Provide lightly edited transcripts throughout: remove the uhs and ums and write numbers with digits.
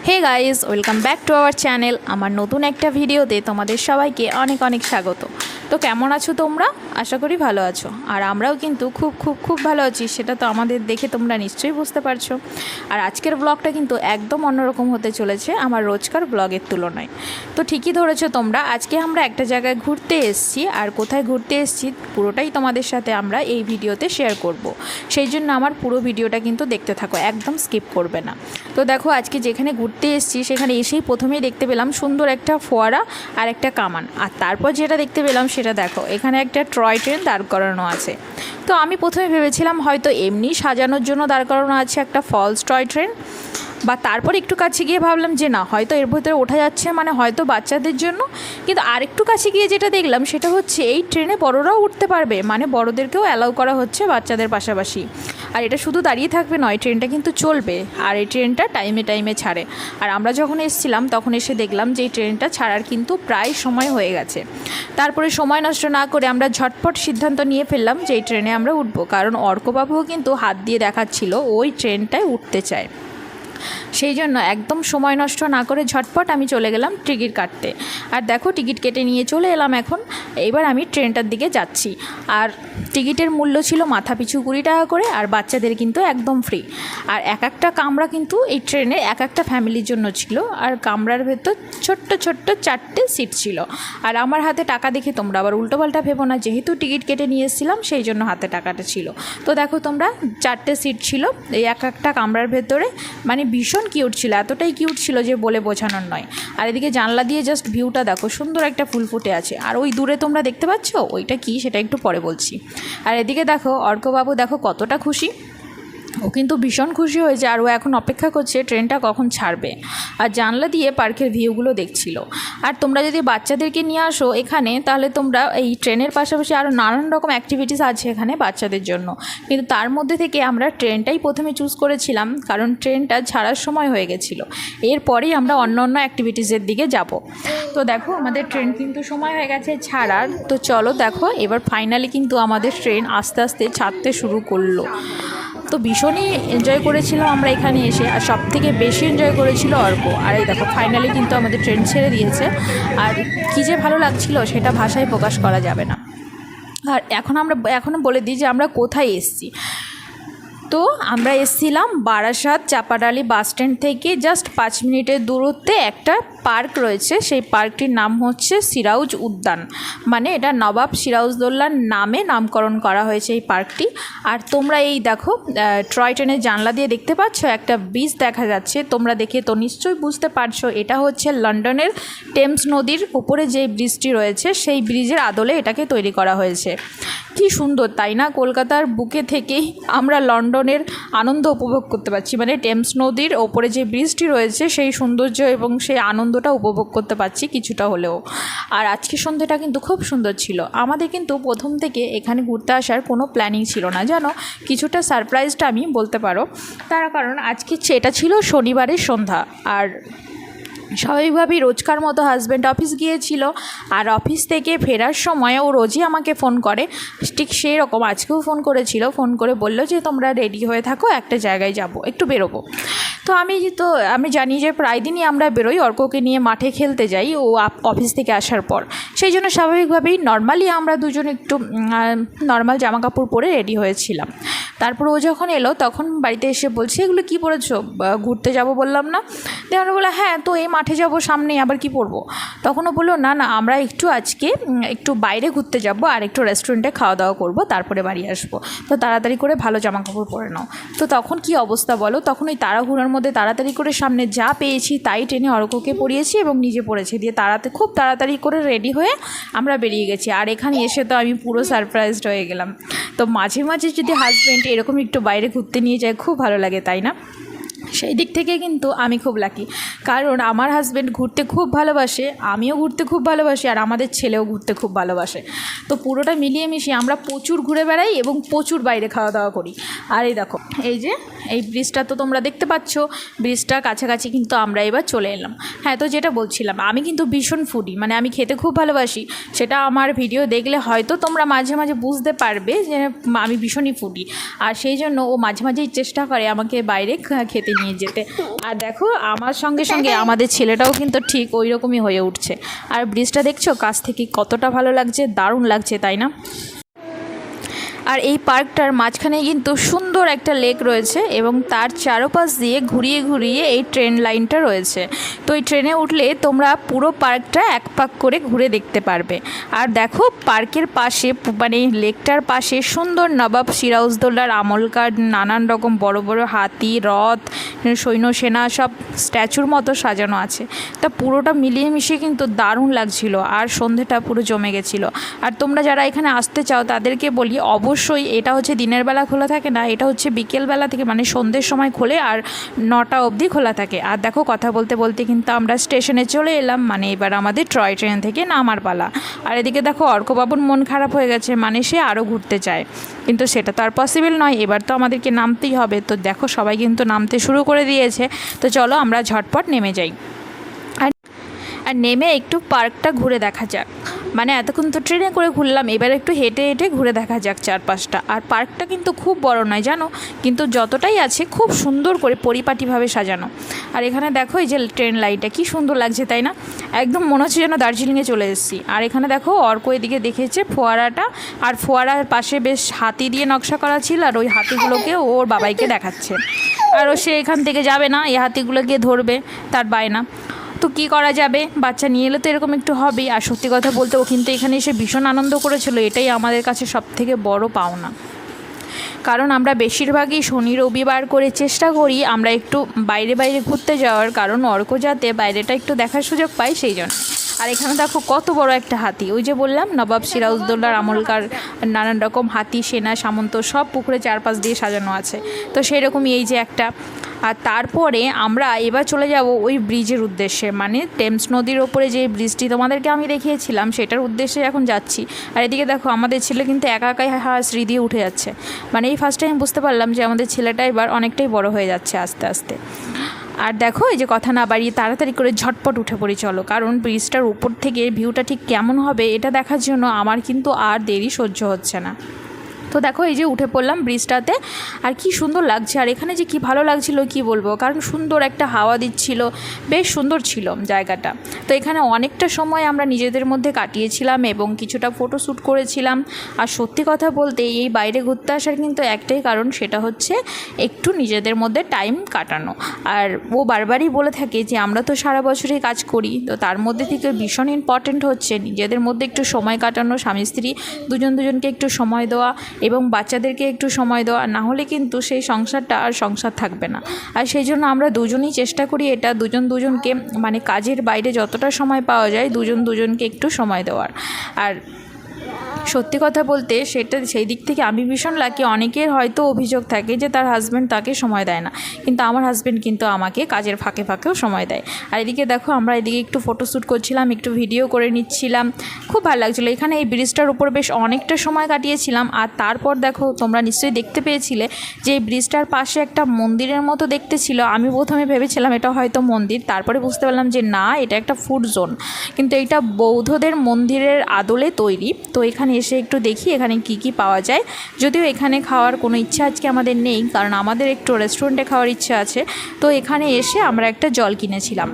Hey guys, welcome back to our channel. আমার নতুন একটা ভিডিওতে তোমাদের সবাইকে অনেক অনেক স্বাগত। তো কেমন আছো তোমরা? আশা করি ভালো আছো। আর আমরাও কিন্তু খুব খুব খুব ভালো আছি, সেটা তো আমাদের দেখে তোমরা নিশ্চয়ই বুঝতে পারছো। আর আজকের ব্লগটা কিন্তু একদম অন্যরকম হতে চলেছে আমার রোজকার ব্লগের তুলনায়। তো ঠিকই ধরেছো তোমরা, আজকে আমরা একটা জায়গায় ঘুরতে এসেছি। আর কোথায় ঘুরতে এসেছি পুরোটাই তোমাদের সাথে আমরা এই ভিডিওতে শেয়ার করব। সেই জন্য আমার পুরো ভিডিওটা কিন্তু দেখতে থাকো, একদম স্কিপ করবে না। তো দেখো, আজকে যেখানে ঘুরতে এসেছি সেখানে এসেই প্রথমেই দেখতে পেলাম সুন্দর একটা ফোয়ারা আর একটা কামান। আর তারপর যেটা দেখতে পেলাম সেটা দেখো, এখানে একটা টয় ট্রেন দাঁড় করানো আছে। তো আমি প্রথমে ভেবেছিলাম হয়তো এমনি সাজানোর জন্য দাঁড় করানো আছে একটা ফলস টয় ট্রেন, বা তারপর একটু কাছে গিয়ে ভাবলাম যে না, হয়তো এর ভিতরে ওঠা যাচ্ছে, মানে হয়তো বাচ্চাদের জন্য। কিন্তু আরেকটু কাছে গিয়ে যেটা দেখলাম সেটা হচ্ছে এই ট্রেনে বড়রাও উঠতে পারবে, মানে বড়দেরকেও অ্যালাউ করা হচ্ছে বাচ্চাদের পাশাপাশি। আর এটা শুধু দাঁড়িয়ে থাকবে নয়, ট্রেনটা কিন্তু চলবে। আর এই ট্রেনটা টাইমে টাইমে ছাড়ে। আর আমরা যখন এসেছিলাম তখন এসে দেখলাম যে এই ট্রেনটা ছাড়ার কিন্তু প্রায় সময় হয়ে গেছে। তারপরে সময় নষ্ট না করে আমরা ঝটপট সিদ্ধান্ত নিয়ে ফেললাম যে এই ট্রেনে আমরা উঠবো, কারণ অর্কবাবুও কিন্তু হাত দিয়ে দেখাচ্ছিল ওই ট্রেনটায় উঠতে চায়। সেই জন্য একদম সময় নষ্ট না করে ঝটপট আমি চলে গেলাম টিকিট কাটতে। আর দেখো, টিকিট কেটে নিয়ে চলে এলাম এখন। এবার আমি ট্রেনটার দিকে যাচ্ছি। আর টিকিটের মূল্য ছিল মাথাপিছু 20 টাকা করে, আর বাচ্চাদের কিন্তু একদম ফ্রি। আর এক একটা কামরা কিন্তু এই ট্রেনে এক একটা ফ্যামিলির জন্য ছিল। আর কামরার ভেতর ছোট্ট ছোট্ট 4টে সিট ছিল। আর আমার হাতে টাকা দেখে তোমরা আবার উল্টোপাল্টা ভেবো না, যেহেতু টিকিট কেটে নিয়ে এসেছিলাম সেই জন্য হাতে টাকাটা ছিল। তো দেখো তোমরা, 4টে সিট ছিল এই এক একটা কামরার ভেতরে, মানে ভীষণ কিউট ছিল, এতটাই কিউট ছিল যে বলে বোঝানোর নয়। আর এদিকে জানলা দিয়ে জাস্ট ভিউটা দেখো, সুন্দর একটা ফুল ফুটে আছে। আর ওই দূরে তোমরা দেখতে পাচ্ছ ওইটা কি, সেটা একটু পরে বলছি। আর এদিকে দেখো অর্কবাবু দেখো কতটা খুশি, ও কিন্তু ভীষণ খুশি হয়েছে। আর ও এখন অপেক্ষা করছে ট্রেনটা কখন ছাড়বে। আর জানলা দিয়ে পার্কের ভিউগুলো দেখছিল। আর তোমরা যদি বাচ্চাদেরকে নিয়ে আসো এখানে, তাহলে তোমরা এই ট্রেনের পাশাপাশি আরও নানান রকম অ্যাক্টিভিটিস আছে এখানে বাচ্চাদের জন্য। কিন্তু তার মধ্যে থেকে আমরা ট্রেনটাই প্রথমে চুজ করেছিলাম, কারণ ট্রেনটা ছাড়ার সময় হয়ে গেছিলো। এরপরেই আমরা অন্য অন্য অ্যাক্টিভিটিসের দিকে যাব। তো দেখো, আমাদের ট্রেন কিন্তু সময় হয়ে গেছে ছাড়ার। তো চলো দেখো, এবার ফাইনালি কিন্তু আমাদের ট্রেন আস্তে আস্তে ছাড়তে শুরু করলো। তো ভীষণই এনজয় করেছিলাম আমরা এখানে এসে। আর সবথেকে বেশি এনজয় করেছিল অর্ক। আর এই দেখো, ফাইনালি কিন্তু আমাদের ট্রেন ছেড়ে দিয়েছে। আর কী যে ভালো লাগছিল সেটা ভাষায় প্রকাশ করা যাবে না। আর এখনও বলে দিই যে আমরা কোথায় এসেছি। তো আমরা এসেছিলাম বারাসাত চাপাডালি বাস স্ট্যান্ড থেকে জাস্ট 5 মিনিটের দূরত্বে একটা পার্ক রয়েছে। সেই পার্কটির নাম হচ্ছে সিরাউজ উদ্যান, মানে এটা নবাব সিরাজউদ্দৌলার নামে নামকরণ করা হয়েছে এই পার্কটি। আর তোমরা এই দেখো, টয় ট্রেনের জানলা দিয়ে দেখতে পাচ্ছ একটা ব্রিজ দেখা যাচ্ছে। তোমরা দেখে তো নিশ্চয়ই বুঝতে পারছো এটা হচ্ছে লন্ডনের টেমস নদীর উপরে যে ব্রিজটি রয়েছে সেই ব্রিজের আদলে এটাকে তৈরি করা হয়েছে। কি সুন্দর তাই না? কলকাতার বুকে থেকেই আমরা লন্ডনের আনন্দ উপভোগ করতে পারছি, মানে টেমস নদীর ওপরে যে ব্রিজটি রয়েছে সেই সৌন্দর্য এবং সেই আনন্দটা উপভোগ করতে পারছি কিছুটা হলেও। আর আজকে সন্ধ্যাটা কিন্তু খুব সুন্দর ছিল। আমাদের কিন্তু প্রথম থেকে এখানে ঘুরতে আসার কোনো প্ল্যানিং ছিল না, জানো। কিছুটা সারপ্রাইজড আমি বলতে পারো। তার কারণ আজকে এটা ছিল শনিবারের সন্ধ্যা। আর স্বাভাবিকভাবেই রোজকার মতো হাজব্যান্ড অফিস গিয়েছিল। আর অফিস থেকে ফেরার সময় ও রোজই আমাকে ফোন করে, ঠিক সেই রকম আজকেও ফোন করেছিল। ফোন করে বলল যে তোমরা রেডি হয়ে থাকো, একটা জায়গায় যাব, একটু বেরোবো। তো আমি জানি যে প্রায় দিনই আমরা বেরোই অর্ককে নিয়ে মাঠে খেলতে যাই ও অফিস থেকে আসার পর। সেই জন্য স্বাভাবিকভাবেই নর্মালি আমরা দুজন একটু নর্মাল জামাকাপড় পরে রেডি হয়েছিলাম। তারপর ও যখন এলো তখন বাড়িতে এসে বলছে, এগুলো কী পরেছো? ঘুরতে যাব বললাম না? দেওয়ানো বলে, হ্যাঁ তো এই মাঠে যাব সামনে, আবার কি পরবো? তখনও বললো না না, আমরা আজকে একটু বাইরে ঘুরতে যাব আর একটু রেস্টুরেন্টে খাওয়া দাওয়া করবো, তারপরে বাড়ি আসবো। তো তাড়াতাড়ি করে ভালো জামাকাপড় পরে নাও। তো তখন কি অবস্থা বলো? তখন ওই তাড়াহুড়োর মধ্যে তাড়াতাড়ি করে সামনে যা পেয়েছি তাই টেনে অর্ককে পরিয়েছি এবং নিজে পড়েছি, দিয়ে খুব তাড়াতাড়ি করে রেডি হয়ে আমরা বেরিয়ে গেছি। আর এখানে এসে তো আমি পুরো সারপ্রাইজড হয়ে গেলাম। তো মাঝে মাঝে যদি হাজব্যান্ড এরকম একটু বাইরে ঘুরতে নিয়ে যায় খুব ভালো লাগে, তাই না? সেই দিক থেকে কিন্তু আমি খুব লাকি, কারণ আমার হাজব্যান্ড ঘুরতে খুব ভালোবাসে, আমিও ঘুরতে খুব ভালোবাসি, আর আমাদের ছেলেও ঘুরতে খুব ভালোবাসে। তো পুরোটা মিলিয়ে মিশিয়ে আমরা প্রচুর ঘুরে বেড়াই এবং প্রচুর বাইরে খাওয়া দাওয়া করি। আর এই দেখো, এই যে এই ব্রিজটা তো তোমরা দেখতে পাচ্ছ, ব্রিজটার কাছাকাছি কিন্তু আমরা এবার চলে এলাম। হ্যাঁ, তো যেটা বলছিলাম, আমি কিন্তু ভীষণ ফুডি, মানে আমি খেতে খুব ভালোবাসি। সেটা আমার ভিডিও দেখলে হয়তো তোমরা মাঝে মাঝে বুঝতে পারবে যে আমি ভীষণই ফুডি। আর সেই জন্য ও মাঝে মাঝেই চেষ্টা করে আমাকে বাইরে খেতে নিয়ে যেতে। আর দেখো আমার সঙ্গে সঙ্গে আমাদের ছেলেটাও কিন্তু ঠিক ওই রকমই হয়ে উঠছে। আর ব্রিজটা দেখছো কাছ থেকে কতটা ভালো লাগছে, দারুণ লাগছে, তাই না? আর এই পার্কটার মাঝখানে কিন্তু সুন্দর একটা লেক রয়েছে এবং তার চারপাশ দিয়ে ঘুরিয়ে ঘুরিয়ে এই ট্রেন লাইনটা রয়েছে। তো এই ট্রেনে উঠলে তোমরা পুরো পার্কটা এক পাক করে ঘুরে দেখতে পারবে। আর দেখো পার্কের পাশে, মানে লেকটার পাশে সুন্দর নবাব সিরাজউদ্দৌলার আমলকার নানান রকম বড় বড় হাতি, রথ, সৈন্য সেনা সব স্ট্যাচুর মতো সাজানো আছে। তা পুরোটা মিলিয়ে মিশিয়ে কিন্তু দারুণ লাগছিল। আর সন্ধেটা পুরো জমে গেছিলো। আর তোমরা যারা এখানে আসতে চাও তাদেরকে বলি, অবশ্যই এটা হচ্ছে দিনের বেলা খোলা থাকে না, এটা হচ্ছে বিকেলবেলা থেকে, মানে সন্ধ্যের সময় খোলে আর 9টা অবধি খোলা থাকে। আর দেখো কথা বলতে বলতে কিন্তু আমরা স্টেশনে চলে এলাম, মানে এবার আমাদের টয় ট্রেন থেকে নামার পালা। আর এদিকে দেখো অর্কবাবুর মন খারাপ হয়ে গেছে, মানে সে আরও ঘুরতে চায়, কিন্তু সেটা তো আর পসিবল নয়, এবার তো আমাদেরকে নামতেই হবে। তো দেখো সবাই কিন্তু নামতে শুরু করে দিয়েছে। তো চলো আমরা ঝটপট নেমে যাই। আর নেমে একটু পার্কটা ঘুরে দেখা যাক। মানে এতক্ষণ তো ট্রেনে করে ঘুরলাম, এবার একটু হেঁটে হেঁটে ঘুরে দেখা যাক চারপাশটা। আর পার্কটা কিন্তু খুব বড় নয় জানো, কিন্তু যতটাই আছে খুব সুন্দর করে পরিপাটিভাবে সাজানো। আর এখানে দেখো এই যে ট্রেন লাইনটা কী সুন্দর লাগছে, তাই না? একদম মনে হচ্ছে যেন দার্জিলিংয়ে চলে এসেছি। আর এখানে দেখো অর্ক এদিকে দেখেছে ফোয়ারাটা, আর ফোয়ারার পাশে বেশ হাতি দিয়ে নকশা করা ছিল, আর ওই হাতিগুলোকে ওর বাবাইকে দেখাচ্ছে। আর সে এখান থেকে যাবে না, এই হাতিগুলোকে ধরবে, তার বায়না। তো কী করা যাবে, বাচ্চা নিয়ে এলে তো এরকম একটু হবেই। আর সত্যি কথা বলতে ও কিন্তু এখানে এসে ভীষণ আনন্দ করেছিল, এটাই আমাদের কাছে সবথেকে বড় পাওনা। কারণ আমরা বেশিরভাগই শনি রবিবার করে চেষ্টা করি আমরা একটু বাইরে বাইরে ঘুরতে যাওয়ার, কারণ অর্ক যাতে বাইরেটা একটু দেখার সুযোগ পায় সেই জন্য। আর এখানে দেখো কত বড় একটা হাতি, ওই যে বললাম নবাব সিরাজউদ্দৌলার আমলকার নানান রকম হাতি, সেনা, সামন্ত সব পুকুরে চারপাশ দিয়ে সাজানো আছে। তো সেই রকমই এই যে একটা। আর তারপরে আমরা এবার চলে যাব ওই ব্রিজের উদ্দেশ্যে, মানে টেমস নদীর ওপরে যে ব্রিজটি তোমাদেরকে আমি দেখিয়েছিলাম সেটার উদ্দেশ্যে এখন যাচ্ছি। আর এদিকে দেখো আমাদের ছেলে কিন্তু একা একাই সিঁড়ি দিয়ে উঠে যাচ্ছে। মানে এই ফার্স্ট টাইম বুঝতে পারলাম যে আমাদের ছেলেটা এবার অনেকটাই বড় হয়ে যাচ্ছে আস্তে আস্তে। আর দেখো এই যে কথা না বাড়িয়ে তাড়াতাড়ি করে ঝটপট উঠে পড়ি চলো, কারণ ব্রিজটার উপর থেকে ভিউটা ঠিক কেমন হবে এটা দেখার জন্য আমার কিন্তু আর দেরি সহ্য হচ্ছে না। তো দেখো এই যে উঠে পড়লাম ব্রিজটাতে, আর কি সুন্দর লাগছে। আর এখানে যে কি ভালো লাগছিল কি বলবো, কারণ সুন্দর একটা হাওয়া দিচ্ছিল, বেশ সুন্দর ছিল জায়গাটা। তো এখানে অনেকটা সময় আমরা নিজেদের মধ্যে কাটিয়েছিলাম এবং কিছুটা ফটোশ্যুট করেছিলাম। আর সত্যি কথা বলতে এই বাইরে ঘুরতে আসার কিন্তু একটাই কারণ, সেটা হচ্ছে একটু নিজেদের মধ্যে টাইম কাটানো। আর ও বারবারই বলে থাকে যে আমরা তো সারা বছরই কাজ করি, তো তার মধ্যে থেকে ভীষণ ইম্পর্ট্যান্ট হচ্ছে নিজেদের মধ্যে একটু সময় কাটানো, স্বামী স্ত্রী দুজনকে একটু সময় দেওয়া এবং বাচ্চাদেরকে একটু সময় দেওয়া, না হলে কিন্তু সেই সংসারটা আর সংসার থাকবে না। আর সেই জন্য আমরা দুজনেই চেষ্টা করি এটা দুজনকে, মানে কাজের বাইরে যতটা সময় পাওয়া যায় দুজনকে একটু সময় দেওয়ার। আর সত্যি কথা বলতে সেই দিক থেকে আমি ভীষণ লাকি। অনেকের হয়তো অভিযোগ থাকে যে তার হাজব্যান্ড তাকে সময় দেয় না, কিন্তু আমার হাজব্যান্ড কিন্তু আমাকে কাজের ফাঁকে ফাঁকেও সময় দেয়। আর এদিকে দেখো আমরা এদিকে একটু ফটোশ্যুট করছিলাম, একটু ভিডিও করে নিচ্ছিলাম, খুব ভালো লাগছিলো। এখানে এই ব্রিজটার উপর বেশ অনেকটা সময় কাটিয়েছিলাম। আর তারপর দেখো তোমরা নিশ্চয়ই দেখতে পেয়েছিলে যে এই ব্রিজটার পাশে একটা মন্দিরের মতো দেখতে ছিল। আমি প্রথমে ভেবেছিলাম এটা হয়তো মন্দির, তারপরে বুঝতে পারলাম যে না, এটা একটা ফুড জোন, কিন্তু এটা বৌদ্ধদের মন্দিরের আদলে তৈরি। তো এখানে এসে একটু দেখি এখানে কি কি পাওয়া যায়। যদিও এখানে খাওয়ার কোনো ইচ্ছা আজকে আমাদের নেই, কারণ আমাদের একটু রেস্টুরেন্টে খাওয়ার ইচ্ছা আছে। তো এখানে এসে আমরা একটা জল কিনেছিলাম।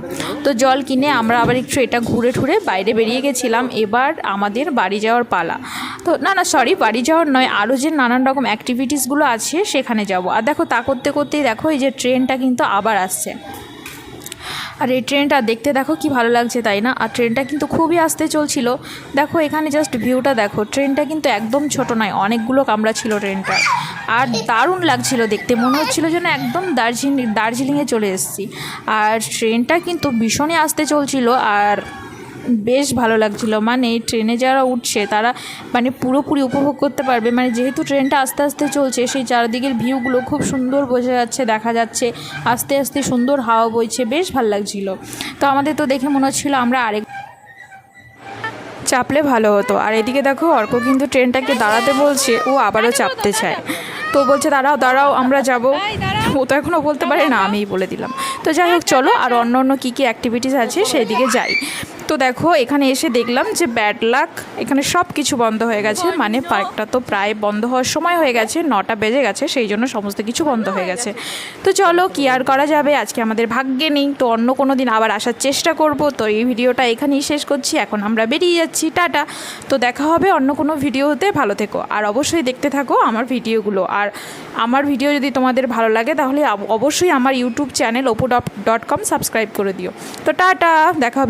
তো জল কিনে আমরা আবার একটু এটা ঘুরে ঠুরে বাইরে বেরিয়ে গেছিলাম। এবার আমাদের বাড়ি যাওয়ার পালা। তো না সরি, বাড়ি যাওয়ার নয়, আরও যে নানান রকম অ্যাক্টিভিটিসগুলো আছে সেখানে যাব। আর দেখো তা করতে করতেই দেখো এই যে ট্রেনটা কিন্তু আবার আসছে। আর এই ট্রেনটা দেখতে দেখো কি ভালো লাগছে, তাই না? আর ট্রেনটা কিন্তু খুবই আস্তে চলছিল। দেখো এখানে জাস্ট ভিউটা দেখো, ট্রেনটা কিন্তু একদম ছোট নয়, অনেকগুলো কামরা ছিল ট্রেনটা। আর দারুণ লাগছিল দেখতে, মনে হচ্ছিলো যেন একদম দার্জিলিংয়ে চলে এসেছি। আর ট্রেনটা কিন্তু ভীষণই আস্তে চলছিল আর বেশ ভালো লাগছিলো। মানে ট্রেনে যারা উঠছে তারা মানে পুরোপুরি উপভোগ করতে পারবে। মানে যেহেতু ট্রেনটা আস্তে আস্তে চলছে, সেই চারদিকের ভিউগুলো খুব সুন্দর বোঝা যাচ্ছে, দেখা যাচ্ছে, আস্তে আস্তে সুন্দর হাওয়া বইছে, বেশ ভালো লাগছিলো। তো আমাদের তো দেখে মনে হচ্ছিলো আমরা আরেক চাপলে ভালো হতো। আর এদিকে দেখো অর্ক কিন্তু ট্রেনটাকে দাঁড়াতে বলছে, ও আবারও চাপতে চায়। তো বলছে দাঁড়াও আমরা যাবো। ও তো এখনও বলতে পারে না, আমিই বলে দিলাম। তো যাই হোক, চলো আর অন্য অন্য কী কী অ্যাক্টিভিটিস আছে সেই দিকে যাই। তো দেখো এখানে এসে দেখলাম যে ব্যাড লাক, এখানে সব কিছু বন্ধ হয়ে গেছে, মানে পার্কটা তো প্রায় বন্ধ হওয়ার সময় হয়ে গেছে, 9টা বেজে গেছে, সেই জন্য সমস্ত কিছু বন্ধ হয়ে গেছে। তো চলো কি আর করা যাবে, আজকে আমাদের ভাগ্যে নেই, তো অন্য কোনো দিন আবার আসার চেষ্টা করব। তো এই ভিডিওটা এখানেই শেষ করছি, এখন আমরা বেরিয়ে যাচ্ছি, টাটা। তো দেখা হবে অন্য কোনো ভিডিওতে, ভালো থেকো আর অবশ্যই দেখতে থাকো আমার ভিডিওগুলো। আর আমার ভিডিও যদি তোমাদের ভালো লাগে তাহলে অবশ্যই আমার ইউটিউব চ্যানেল opu.com সাবস্ক্রাইব করে দিও। তো টাটা, দেখা হবে।